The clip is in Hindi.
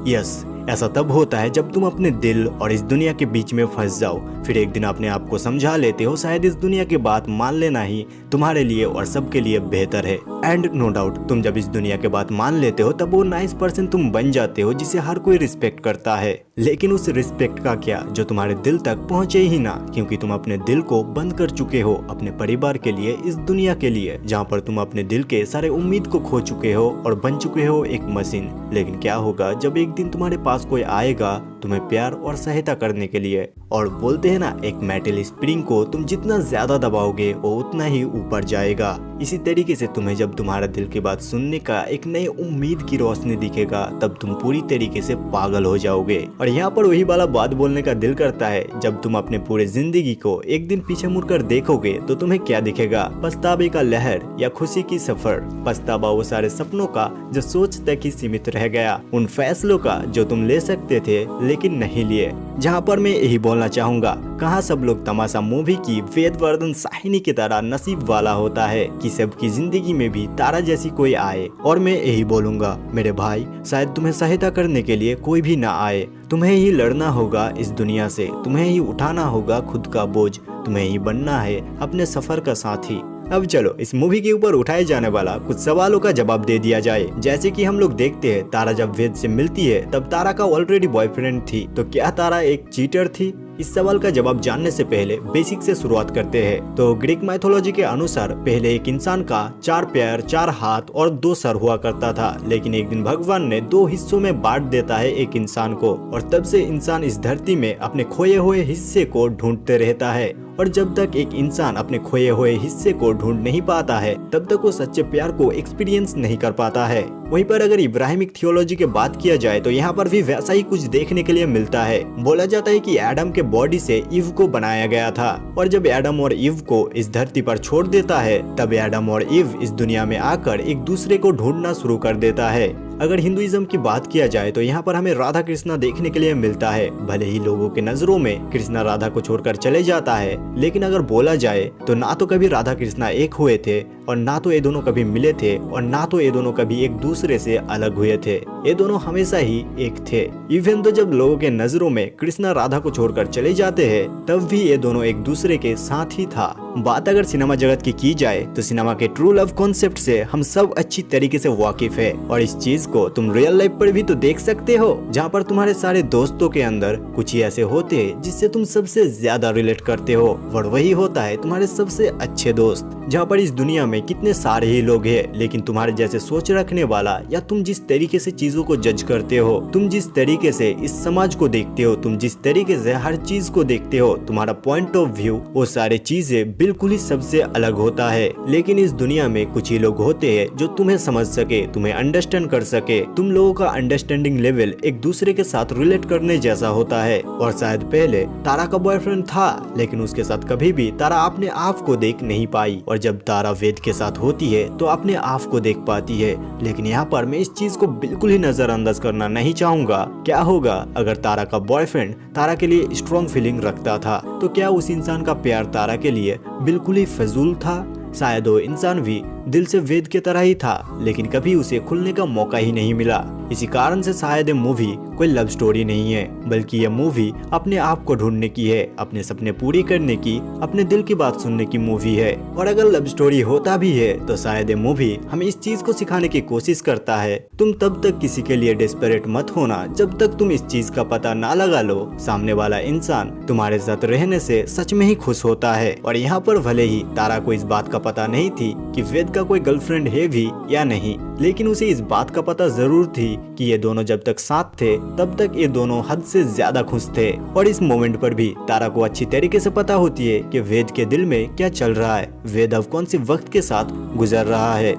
यस, ऐसा तब होता है जब तुम अपने दिल और इस दुनिया के बीच में फंस जाओ। फिर एक दिन अपने आप को समझा लेते हो शायद इस दुनिया की बात मान लेना ही तुम्हारे लिए और सबके लिए बेहतर है। एंड नो डाउट तुम जब इस दुनिया के बात मान लेते हो तब वो नाइस पर्सन तुम बन जाते हो जिसे हर कोई रिस्पेक्ट करता है। लेकिन उस रिस्पेक्ट का क्या जो तुम्हारे दिल तक पहुंचे ही ना, क्योंकि तुम अपने दिल को बंद कर चुके हो अपने परिवार के लिए, इस दुनिया के लिए जहाँ पर तुम अपने दिल के सारे उम्मीद को खो चुके हो और बन चुके हो एक मशीन। लेकिन क्या होगा जब एक दिन तुम्हारे पास कोई आएगा तुम्हें प्यार और सहायता करने के लिए, और बोलते हैं ना एक मेटल स्प्रिंग को तुम जितना ज्यादा दबाओगे वो उतना ही ऊपर जाएगा। इसी तरीके से तुम्हें जब तुम्हारा दिल की बात सुनने का एक नई उम्मीद की रोशनी दिखेगा तब तुम पूरी तरीके से पागल हो जाओगे। और यहाँ पर वही वाला बात बोलने का दिल करता है, जब तुम अपने पूरे जिंदगी को एक दिन पीछे मुड़कर देखोगे तो तुम्हें क्या दिखेगा? पछतावे का लहर या खुशी की सफर? पछतावा वो सारे सपनों का जो सोच तक ही सीमित रह गया, उन फैसलों का जो तुम ले सकते थे लेकिन नहीं लिए। जहाँ पर मैं यही बोलना चाहूंगा, कहाँ सब लोग तमाशा मूवी की वेदवर्धन साहिनी की तरह नसीब वाला होता है कि सबकी जिंदगी में भी तारा जैसी कोई आए। और मैं यही बोलूंगा मेरे भाई, शायद तुम्हें सहायता करने के लिए कोई भी ना आए, तुम्हें ही लड़ना होगा इस दुनिया से, तुम्हें ही उठाना होगा खुद का बोझ, तुम्हें ही बनना है अपने सफर का साथी। अब चलो इस मूवी के ऊपर उठाए जाने वाला कुछ सवालों का जवाब दे दिया जाए। जैसे कि हम लोग देखते हैं तारा जब वेद से मिलती है तब तारा का ऑलरेडी बॉयफ्रेंड थी, तो क्या तारा एक चीटर थी? इस सवाल का जवाब जानने से पहले बेसिक से शुरुआत करते हैं। तो ग्रीक माइथोलॉजी के अनुसार पहले एक इंसान का 4 पैर, 4 हाथ और 2 सर हुआ करता था, लेकिन एक दिन भगवान ने 2 हिस्सों में बांट देता है एक इंसान को, और तब से इंसान इस धरती में अपने खोए हुए हिस्से को ढूंढते रहता है। और जब तक एक इंसान अपने खोए हुए हिस्से को ढूंढ नहीं पाता है तब तक वो सच्चे प्यार को एक्सपीरियंस नहीं कर पाता है। वहीं पर अगर इब्राहिमिक थियोलॉजी की बात किया जाए तो यहाँ पर भी वैसा ही कुछ देखने के लिए मिलता है। बोला जाता है कि एडम के बॉडी से ईव को बनाया गया था, और जब एडम और ईव को इस धरती पर छोड़ देता है तब एडम और ईव इस दुनिया में आकर एक दूसरे को ढूंढना शुरू कर देता है। अगर हिंदुइज्म की बात किया जाए तो यहाँ पर हमें राधा कृष्णा देखने के लिए मिलता है। भले ही लोगों के नजरों में कृष्णा राधा को छोड़कर चले जाता है, लेकिन अगर बोला जाए तो ना तो कभी राधा कृष्णा एक हुए थे, और ना तो ये दोनों कभी मिले थे, और ना तो ये दोनों कभी एक दूसरे से अलग हुए थे। ये दोनों हमेशा ही एक थे। इवन तो जब लोगों के नजरों में कृष्णा राधा को छोड़कर चले जाते हैं तब भी ये दोनों एक दूसरे के साथ ही था। बात अगर सिनेमा जगत की जाए तो सिनेमा के ट्रू लव कॉन्सेप्ट से हम सब अच्छी तरीके से वाकिफ है, और इस चीज को तुम रियल लाइफ पर भी तो देख सकते हो, जहाँ पर तुम्हारे सारे दोस्तों के अंदर कुछ ही ऐसे होते हैं जिससे तुम सबसे ज्यादा रिलेट करते हो, और वही होता है तुम्हारे सबसे अच्छे दोस्त। जहाँ पर इस दुनिया में कितने सारे ही लोग हैं, लेकिन तुम्हारे जैसे सोच रखने वाला, या तुम जिस तरीके से चीजों को जज करते हो, तुम जिस तरीके से इस समाज को देखते हो, तुम जिस तरीके से हर चीज को देखते हो, तुम्हारा पॉइंट ऑफ व्यू, वो सारे चीजें बिल्कुल ही सबसे अलग होता है। लेकिन इस दुनिया में कुछ ही लोग होते हैं जो तुम्हें समझ सके, तुम्हें अंडरस्टैंड कर सके। तुम लोगों का अंडरस्टैंडिंग लेवल एक दूसरे के साथ रिलेट करने जैसा होता है। और शायद पहले तारा का बॉयफ्रेंड था, लेकिन उसके साथ कभी भी तारा अपने आप को देख नहीं पाई, और जब तारा वेद के साथ होती है तो अपने आप को देख पाती है। लेकिन यहाँ पर मैं इस चीज को बिल्कुल ही नजरअंदाज करना नहीं चाहूंगा। क्या होगा अगर तारा का बॉयफ्रेंड तारा के लिए स्ट्रॉन्ग फीलिंग रखता था, तो क्या उस इंसान का प्यार तारा के लिए बिल्कुल ही फजूल था? शायद वो इंसान भी दिल से वेद की तरह ही था, लेकिन कभी उसे खुलने का मौका ही नहीं मिला। इसी कारण से शायद ये मूवी कोई लव स्टोरी नहीं है, बल्कि ये मूवी अपने आप को ढूंढने की है, अपने सपने पूरी करने की, अपने दिल की बात सुनने की मूवी है। और अगर लव स्टोरी होता भी है तो शायद ये मूवी हमें इस चीज को सिखाने की कोशिश करता है, तुम तब तक किसी के लिए डेस्परेट मत होना जब तक तुम इस चीज का पता ना लगा लो सामने वाला इंसान तुम्हारे साथ रहने से सच में ही खुश होता है। और यहाँ पर भले ही तारा को इस बात का पता नहीं थी कि वेद का कोई गर्लफ्रेंड है भी या नहीं, लेकिन उसे इस बात का पता जरूर थी कि ये दोनों जब तक साथ थे तब तक ये दोनों हद से ज्यादा खुश थे। और इस मोमेंट पर भी तारा को अच्छी तरीके से पता होती है कि वेद के दिल में क्या चल रहा है, वेद अब कौन सी वक्त के साथ गुजर रहा है।